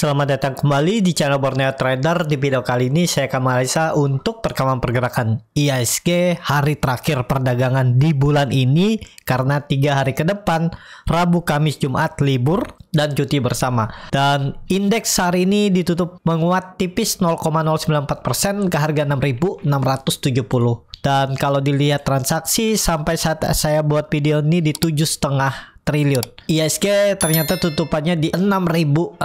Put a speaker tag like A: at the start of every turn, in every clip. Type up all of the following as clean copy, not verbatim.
A: selamat datang kembali di channel Borneo Trader. Di video kali ini saya akan menganalisa untuk rekaman pergerakan IHSG hari terakhir perdagangan di bulan ini, karena 3 hari ke depan Rabu, Kamis, Jumat libur dan cuti bersama. Dan indeks hari ini ditutup menguat tipis 0,094% ke harga 6.670. Dan kalau dilihat transaksi sampai saat saya buat video ini di 7,5 triliun. IHSG ternyata tutupannya di 6.661.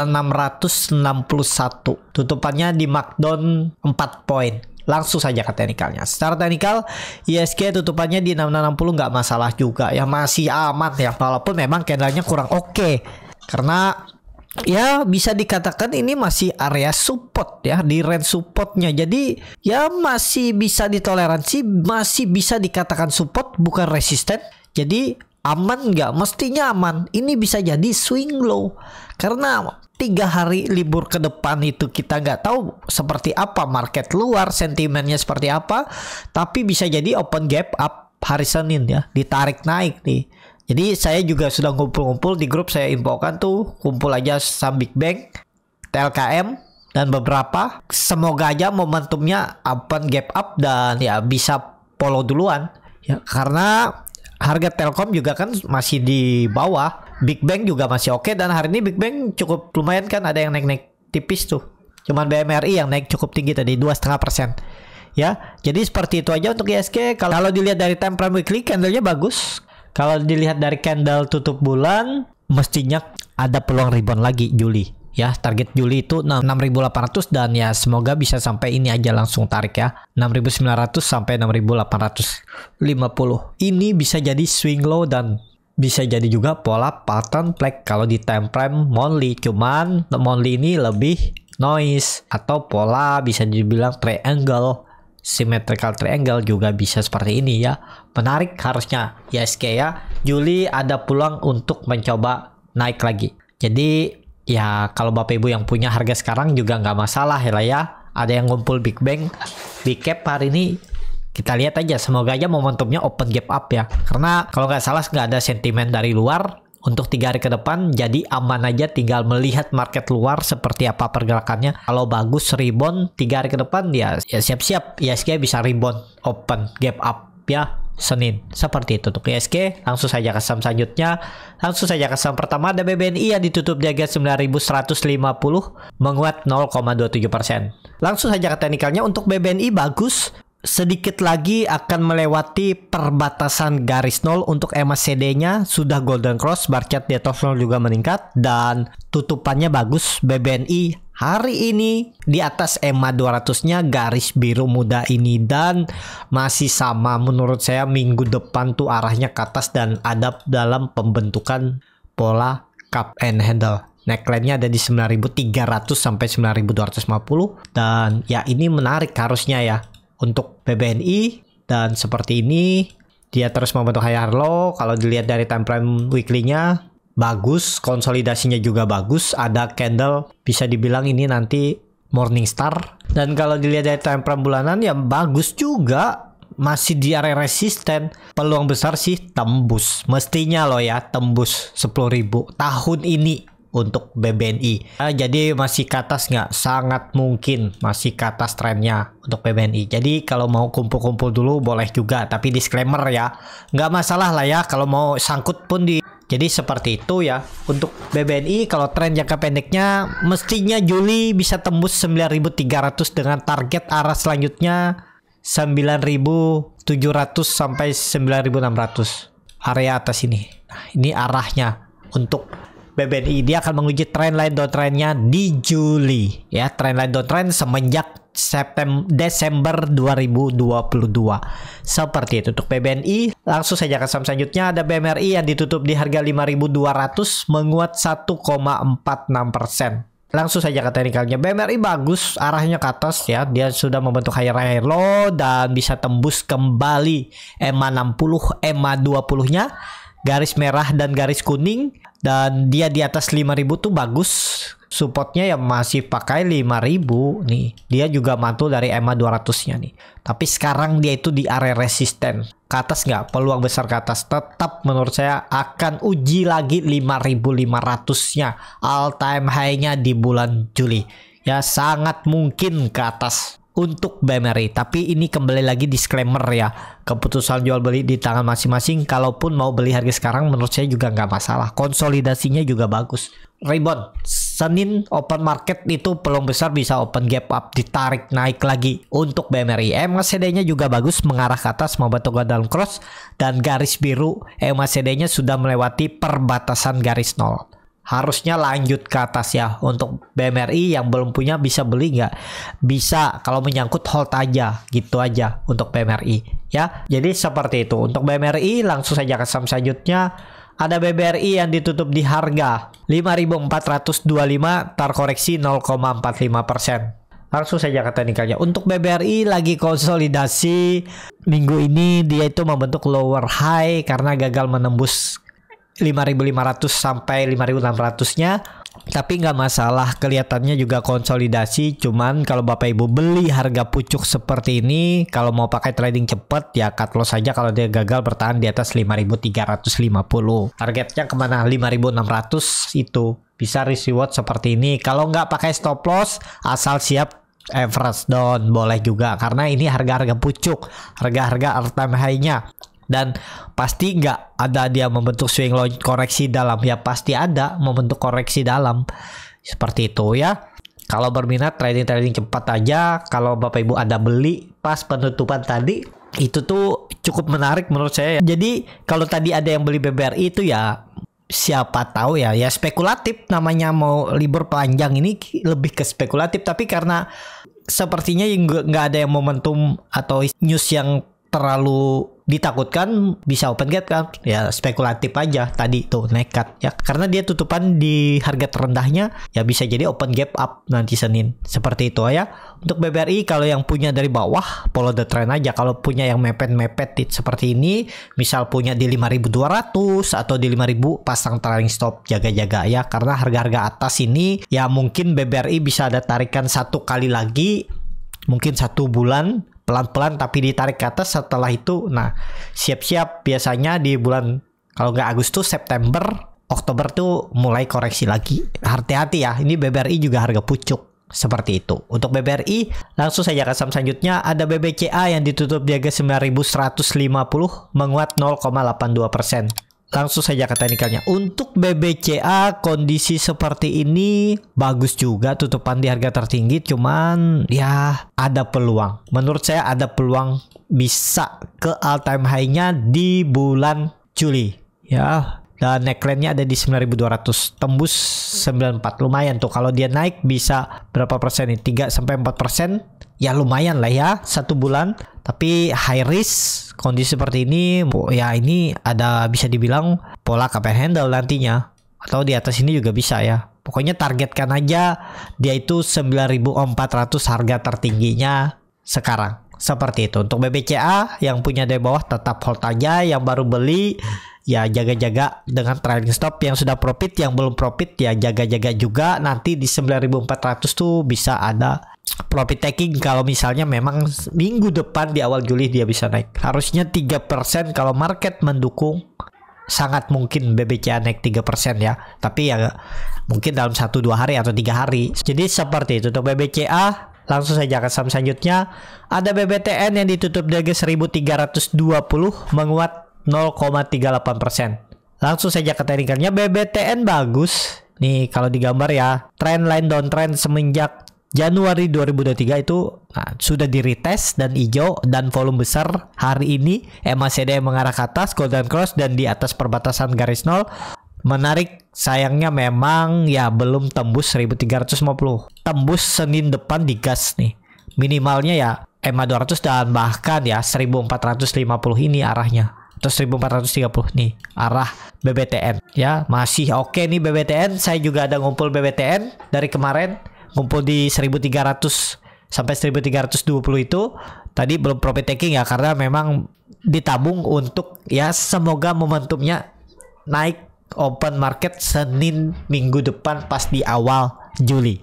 A: Tutupannya di markdown 4 poin. Langsung saja ke teknikalnya. Secara teknikal IHSG tutupannya di 6660 nggak masalah juga ya, masih aman ya, walaupun memang candlenya kurang oke. Karena ya bisa dikatakan ini masih area support ya, di range supportnya. Jadi ya masih bisa ditoleransi, masih bisa dikatakan support bukan resisten. Jadi aman nggak? Mestinya aman. Ini bisa jadi swing low, karena 3 hari libur ke depan itu kita nggak tahu seperti apa market luar, sentimennya seperti apa. Tapi bisa jadi open gap up hari Senin ya, ditarik naik nih. Jadi saya juga sudah ngumpul-ngumpul di grup, saya infokan tuh, kumpul aja saham Big Bang, TLKM dan beberapa. Semoga aja momentumnya open gap up dan ya bisa follow duluan ya, karena harga Telkom juga kan masih di bawah, Big Bang juga masih oke, dan hari ini Big Bang cukup lumayan kan, ada yang naik-naik tipis tuh. Cuman BMRI yang naik cukup tinggi tadi 2,5% ya. Jadi seperti itu aja untuk IHSG. Kalau dilihat dari time frame weekly, candlenya bagus. Kalau dilihat dari candle tutup bulan, mestinya ada peluang rebound lagi Juli ya. Target Juli itu 6.800 dan ya semoga bisa sampai ini aja, langsung tarik ya, 6.900 sampai 6.850. Ini bisa jadi swing low dan bisa jadi juga pola pattern flag kalau di time frame monthly. Cuman monthly ini lebih noise atau pola bisa dibilang triangle, symmetrical triangle juga bisa seperti ini ya. Menarik harusnya IHSG ya. Juli ada peluang untuk mencoba naik lagi. Jadi ya kalau Bapak Ibu yang punya harga sekarang juga nggak masalah ya. Ada yang ngumpul Big Bang, Big Cap hari ini kita lihat aja. Semoga aja momentumnya open gap up ya. Karena kalau nggak salah nggak ada sentimen dari luar untuk 3 hari ke depan. Jadi aman aja, tinggal melihat market luar seperti apa pergerakannya. Kalau bagus rebound 3 hari ke depan ya siap-siap IHSG bisa rebound open gap up ya Senin. Seperti itu untuk IHSG. Langsung saja ke saham selanjutnya. Langsung saja ke saham pertama, ada BBNI yang ditutup di harga 9.150, menguat 0,27%. Langsung saja ke teknikalnya. Untuk BBNI bagus, sedikit lagi akan melewati perbatasan garis nol. Untuk MACD-nya sudah golden cross, bar chart di atas nol juga meningkat, dan tutupannya bagus. BBNI hari ini di atas EMA 200-nya, garis biru muda ini, dan masih sama menurut saya minggu depan tuh arahnya ke atas dan ada dalam pembentukan pola cup and handle. Neckline-nya ada di 9.300 sampai 9.250, dan ya ini menarik harusnya ya untuk BBNI. Dan seperti ini dia terus membentuk higher low. Kalau dilihat dari time frame weekly-nya bagus, konsolidasinya juga bagus, ada candle bisa dibilang ini nanti morning star. Dan kalau dilihat dari time frame bulanan ya bagus juga, masih di area resisten. Peluang besar sih tembus, mestinya loh ya, tembus 10.000 tahun ini untuk BBNI. Jadi masih ke atas nggak? Sangat mungkin masih ke atas trennya untuk BBNI. Jadi kalau mau kumpul-kumpul dulu boleh juga, tapi disclaimer ya, nggak masalah lah ya kalau mau sangkut pun di. Jadi seperti itu ya untuk BBNI. Kalau tren jangka pendeknya mestinya Juli bisa tembus 9.300 dengan target arah selanjutnya 9.700 sampai 9.600 area atas ini. Nah, ini arahnya untuk BBNI. Dia akan menguji trendline downtrendnya di Juli ya, trendline downtrend semenjak Desember 2022. Seperti itu untuk BBNI. Langsung saja ke saham selanjutnya, ada BMRI yang ditutup di harga 5.200, menguat 1,46%. Langsung saja ke teknikalnya, BMRI bagus, arahnya ke atas ya. Dia sudah membentuk higher low dan bisa tembus kembali EMA 60, EMA 20-nya, garis merah dan garis kuning, dan dia di atas 5.000 tuh bagus. supportnya ya masih pakai 5000 nih. Dia juga mantul dari EMA 200-nya nih. Tapi sekarang dia itu di area resisten. Ke atas nggak? Peluang besar ke atas. Tetap menurut saya akan uji lagi 5500-nya. All time high-nya di bulan Juli. Ya sangat mungkin ke atas untuk BMRI. Tapi ini kembali lagi disclaimer ya. Keputusan jual beli di tangan masing-masing. Kalaupun mau beli harga sekarang menurut saya juga nggak masalah. Konsolidasinya juga bagus. Rebound Senin open market itu peluang besar bisa open gap up, ditarik naik lagi untuk BMRI. MACD-nya juga bagus mengarah ke atas membentuk golden cross dan garis biru. MACD-nya sudah melewati perbatasan garis nol. Harusnya lanjut ke atas ya. Untuk BMRI yang belum punya bisa beli nggak? Bisa, kalau menyangkut hold aja gitu aja untuk BMRI ya. Jadi seperti itu untuk BMRI. Langsung saja ke saham selanjutnya. Ada BBRI yang ditutup di harga 5.425, terkoreksi 0,45%. Langsung saja ke teknikalnya. Untuk BBRI lagi konsolidasi minggu ini, dia itu membentuk lower high karena gagal menembus 5.500 sampai 5.600-nya. Tapi nggak masalah, kelihatannya juga konsolidasi. Cuman kalau Bapak Ibu beli harga pucuk seperti ini, kalau mau pakai trading cepat ya cut loss saja kalau dia gagal bertahan di atas 5.350. Targetnya kemana? 5.600 itu. Bisa risk reward seperti ini. Kalau nggak pakai stop loss, asal siap average down boleh juga. Karena ini harga-harga pucuk, harga-harga all time high-nya. Dan pasti nggak ada dia membentuk swing low koreksi dalam, ya pasti ada membentuk koreksi dalam seperti itu ya. Kalau berminat trading cepat aja. Kalau Bapak Ibu ada beli pas penutupan tadi, itu tuh cukup menarik menurut saya. Jadi kalau tadi ada yang beli BBRI itu ya siapa tahu ya spekulatif, namanya mau libur panjang ini lebih ke spekulatif. Tapi karena sepertinya nggak ada yang momentum atau news yang terlalu ditakutkan, bisa open gap kan ya, spekulatif aja tadi tuh nekat ya, karena dia tutupan di harga terendahnya ya bisa jadi open gap up nanti Senin seperti itu ya. Untuk BBRI kalau yang punya dari bawah follow the trend aja. Kalau punya yang mepet seperti ini, misal punya di 5.200 atau di 5.000, pasang trailing stop, jaga-jaga ya, karena harga-harga atas ini ya mungkin BBRI bisa ada tarikan satu kali lagi, mungkin 1 bulan pelan-pelan tapi ditarik ke atas. Setelah itu nah siap-siap biasanya di bulan, kalau nggak Agustus, September, Oktober tuh mulai koreksi lagi. Hati-hati ya, ini BBRI juga harga pucuk seperti itu. Untuk BBRI langsung saja ke saham selanjutnya. Ada BBCA yang ditutup di harga 9.150, menguat 0,82%. Langsung saja ke teknikalnya. Untuk BBCA kondisi seperti ini bagus juga, tutupan di harga tertinggi. Cuman ya ada peluang. Menurut saya ada peluang bisa ke all time high-nya di bulan Juli ya. Dan neckline-nya ada di 9.200, tembus 94. Lumayan tuh kalau dia naik bisa berapa persen nih? 3-4%. Ya lumayan lah ya 1 bulan. Tapi high risk kondisi seperti ini ya, ini ada bisa dibilang pola cup and handle nantinya, atau di atas ini juga bisa ya. Pokoknya targetkan aja dia itu 9.400 harga tertingginya sekarang seperti itu. Untuk BBCA yang punya dari bawah tetap hold aja, yang baru beli ya jaga-jaga dengan trailing stop. Yang sudah profit, yang belum profit ya jaga-jaga juga. Nanti di 9.400 tuh bisa ada profit taking kalau misalnya memang minggu depan di awal Juli dia bisa naik. Harusnya 3% kalau market mendukung, sangat mungkin BBCA naik 3% ya. Tapi ya mungkin dalam 1-2 hari atau 3 hari. Jadi seperti itu untuk BBCA. Langsung saja ke saham selanjutnya. Ada BBTN yang ditutup di harga 1.320, menguat 0,38%. Langsung saja ke teknikalnya. BBTN bagus nih kalau digambar ya. Trendline downtrend semenjak Januari 2023 itu sudah di retest dan hijau dan volume besar. Hari ini MACD mengarah ke atas, golden cross dan di atas perbatasan garis nol. Menarik, sayangnya memang ya belum tembus 1.350. Tembus Senin depan digas nih. Minimalnya ya EMA 200 dan bahkan ya 1.450 ini arahnya. Atau 1.430 nih arah BBTN ya. Masih oke nih BBTN. Saya juga ada ngumpul BBTN dari kemarin. Ngumpul di 1.300 sampai 1.320 itu. Tadi belum profit taking ya, karena memang ditabung untuk ya semoga momentumnya naik open market Senin minggu depan pas di awal Juli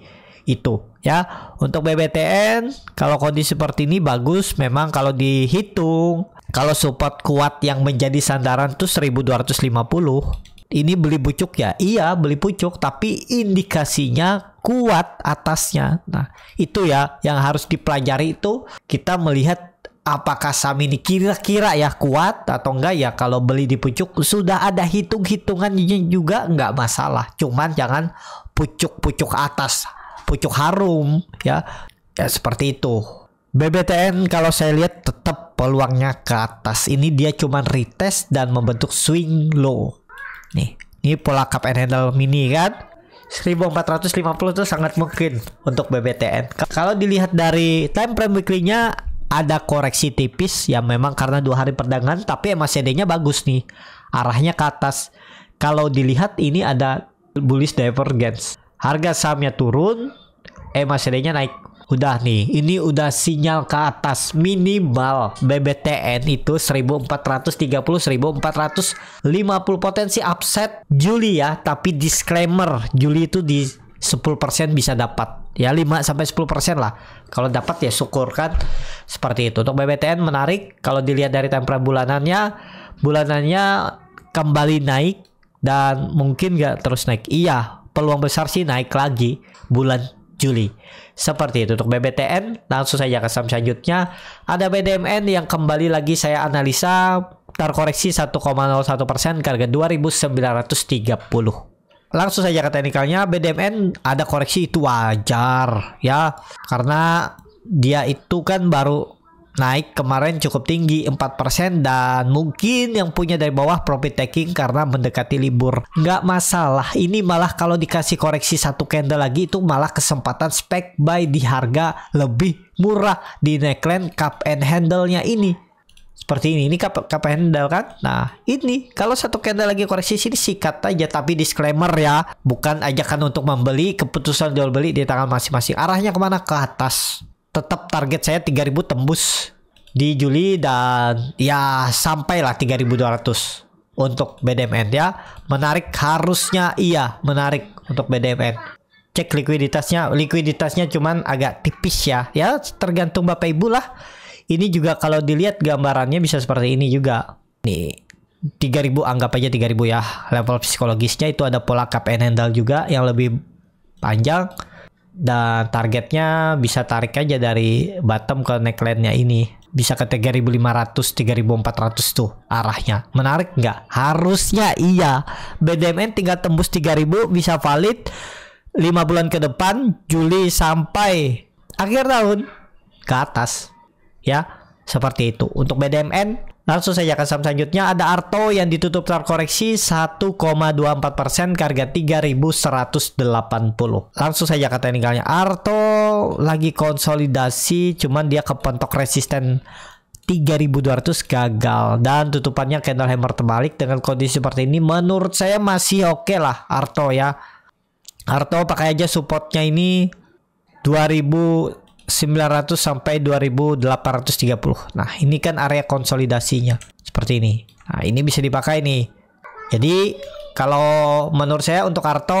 A: itu ya. Untuk BBTN kalau kondisi seperti ini bagus memang. Kalau dihitung, kalau support kuat yang menjadi sandaran tuh 1250. Ini beli pucuk ya? Iya beli pucuk, tapi indikasinya kuat atasnya. Nah itu ya yang harus dipelajari, itu kita melihat apakah saham ini kira-kira ya kuat atau enggak ya. Kalau beli di pucuk sudah ada hitung-hitungannya juga nggak masalah. Cuman jangan pucuk-pucuk atas, pucuk harum ya. Ya seperti itu. BBTN kalau saya lihat tetap peluangnya ke atas. Ini dia cuman retest dan membentuk swing low. Nih, ini pola cup and handle mini kan. 1450 itu sangat mungkin untuk BBTN. Kalau dilihat dari time frame weekly-nya ada koreksi tipis ya, memang karena 2 hari perdagangan, tapi MACD-nya bagus nih. Arahnya ke atas. Kalau dilihat ini ada bullish divergence. Harga sahamnya turun, MACD-nya naik. Udah nih, ini udah sinyal ke atas. Minimal BBTN itu 1430, 1450 potensi upside Juli ya. Tapi disclaimer, Juli itu di 10% bisa dapat. Ya 5-10% lah. Kalau dapat ya syukur kan. Seperti itu. Untuk BBTN menarik. Kalau dilihat dari time frame bulanannya kembali naik. Dan mungkin gak terus naik. Iya, peluang besar sih naik lagi bulan Juli. Seperti itu untuk BBTN. Langsung saja ke saham selanjutnya. Ada BDMN yang kembali lagi saya analisa terkoreksi 1,01% ke harga 2.930. Langsung saja ke teknikalnya. BDMN ada koreksi itu wajar ya, karena dia itu kan baru naik kemarin cukup tinggi 4%, dan mungkin yang punya dari bawah profit taking karena mendekati libur. Nggak masalah. Ini malah kalau dikasih koreksi 1 candle lagi itu malah kesempatan spec buy di harga lebih murah di neckline cup and handle-nya ini. Seperti ini cup and handle kan. Nah ini kalau 1 candle lagi koreksi sini sikat aja, tapi disclaimer ya, bukan ajakan untuk membeli. Keputusan jual beli di tangan masing-masing. Arahnya kemana? Ke atas. Tetap target saya 3000 tembus di Juli, dan ya sampailah 3200 untuk BDMN ya. Menarik, harusnya iya menarik untuk BDMN. Cek likuiditasnya cuman agak tipis ya. Ya tergantung Bapak Ibu lah. Ini juga kalau dilihat gambarannya bisa seperti ini juga. Nih 3000, anggap aja 3000 ya. Level psikologisnya itu ada pola cup and handle juga yang lebih panjang. Dan targetnya bisa tarik aja dari bottom ke neckline-nya ini. Bisa ke 3500, 3400 tuh arahnya. Menarik nggak? Harusnya iya. BDMN tinggal tembus 3000 bisa valid 5 bulan ke depan, Juli sampai akhir tahun ke atas. Ya, seperti itu. Untuk BDMN, langsung saja ke saham selanjutnya. Ada Arto yang ditutup terkoreksi 1,24% ke harga 3180. Langsung saja ke teknikalnya. Arto lagi konsolidasi, cuman dia kepentok resisten 3200 gagal, dan tutupannya candle hammer terbalik. Dengan kondisi seperti ini menurut saya masih oke lah Arto ya. Arto pakai aja supportnya ini 2900 sampai 2830. Nah ini kan area konsolidasinya seperti ini. Nah ini bisa dipakai nih. Jadi kalau menurut saya untuk Arto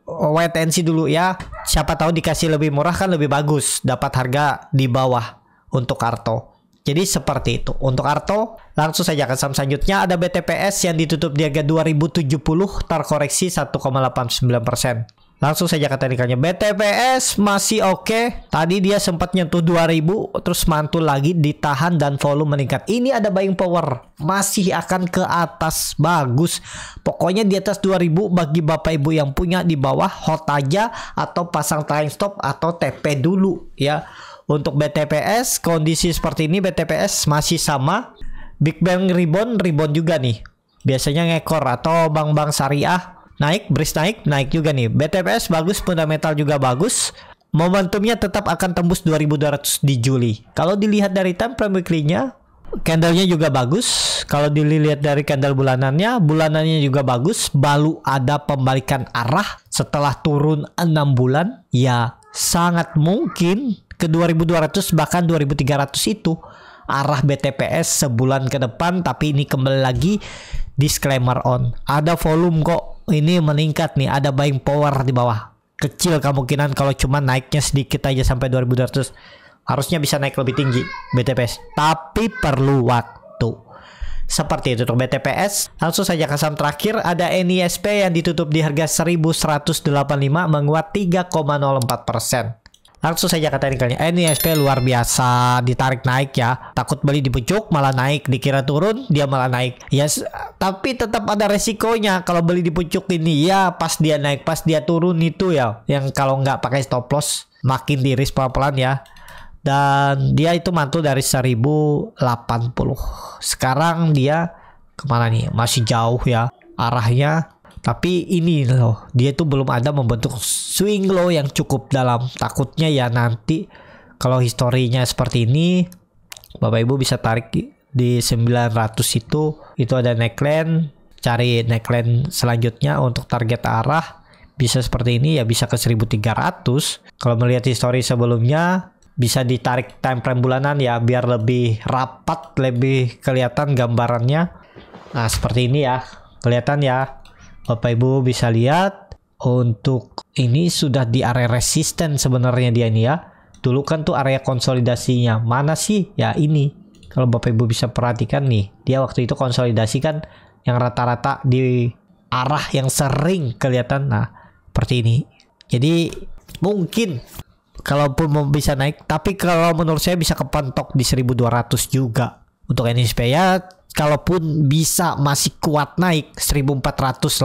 A: wait and see dulu ya. Siapa tahu dikasih lebih murah kan lebih bagus, dapat harga di bawah untuk Arto. Jadi seperti itu untuk Arto. Langsung saja ke saham selanjutnya. Ada BTPS yang ditutup di harga 2070 terkoreksi 1,89%. Langsung saja ke teknikalnya. BTPS masih oke. Tadi dia sempat nyentuh 2000, terus mantul lagi, ditahan dan volume meningkat. Ini ada buying power, masih akan ke atas. Bagus. Pokoknya di atas 2000 bagi Bapak Ibu yang punya, di bawah hold aja atau pasang time stop atau TP dulu ya. Untuk BTPS kondisi seperti ini, BTPS masih sama. Big Bang rebound juga nih. Biasanya ngekor atau bank-bank syariah naik, BRIS naik juga nih. BTPS bagus, fundamental juga bagus. Momentumnya tetap akan tembus 2200 di Juli. Kalau dilihat dari time frame weekly-nya, candlenya juga bagus. Kalau dilihat dari candle bulanannya juga bagus. Baru ada pembalikan arah setelah turun 6 bulan. Ya sangat mungkin ke 2200 bahkan 2300 itu arah BTPS sebulan ke depan. Tapi ini kembali lagi disclaimer on, ada volume kok, ini meningkat nih, ada buying power di bawah. Kecil kemungkinan kalau cuma naiknya sedikit aja sampai 2200, harusnya bisa naik lebih tinggi BTPS, tapi perlu waktu. Seperti itu untuk BTPS. Langsung saja ke saham terakhir, ada NISP yang ditutup di harga 1185, menguat 3,04%. Langsung saja ke teknikalnya. NISP luar biasa, ditarik naik ya. Takut beli di pucuk malah naik, dikira turun dia malah naik. Ya, tapi tetap ada resikonya kalau beli di pucuk ini ya. Pas dia naik, pas dia turun itu ya, yang kalau nggak pakai stop loss makin tiris pelan-pelan ya. Dan dia itu mantul dari 1080. Sekarang dia kemana nih? Masih jauh ya arahnya. Tapi ini loh, dia itu belum ada membentuk swing low yang cukup dalam. Takutnya ya nanti kalau historinya seperti ini, Bapak Ibu bisa tarik di 900 itu ada neckline. Cari neckline selanjutnya untuk target arah. Bisa seperti ini ya, bisa ke 1300. Kalau melihat histori sebelumnya, bisa ditarik time frame bulanan ya, biar lebih rapat, lebih kelihatan gambarannya. Nah seperti ini ya, kelihatan ya. Bapak Ibu bisa lihat untuk ini sudah di area resisten sebenarnya dia ini ya. Dulu kan tuh area konsolidasinya mana sih? Ya ini. Kalau Bapak Ibu bisa perhatikan nih, dia waktu itu konsolidasi kan yang rata-rata di arah yang sering kelihatan. Nah seperti ini. Jadi mungkin kalaupun mau bisa naik, tapi kalau menurut saya bisa kepentok di 1200 juga untuk NISP ya. Kalaupun bisa masih kuat naik 1400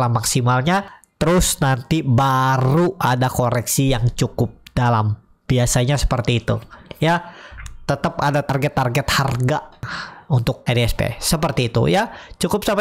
A: lah maksimalnya, terus nanti baru ada koreksi yang cukup dalam. Biasanya seperti itu ya. Tetap ada target-target harga untuk NISP seperti itu ya. Cukup sampai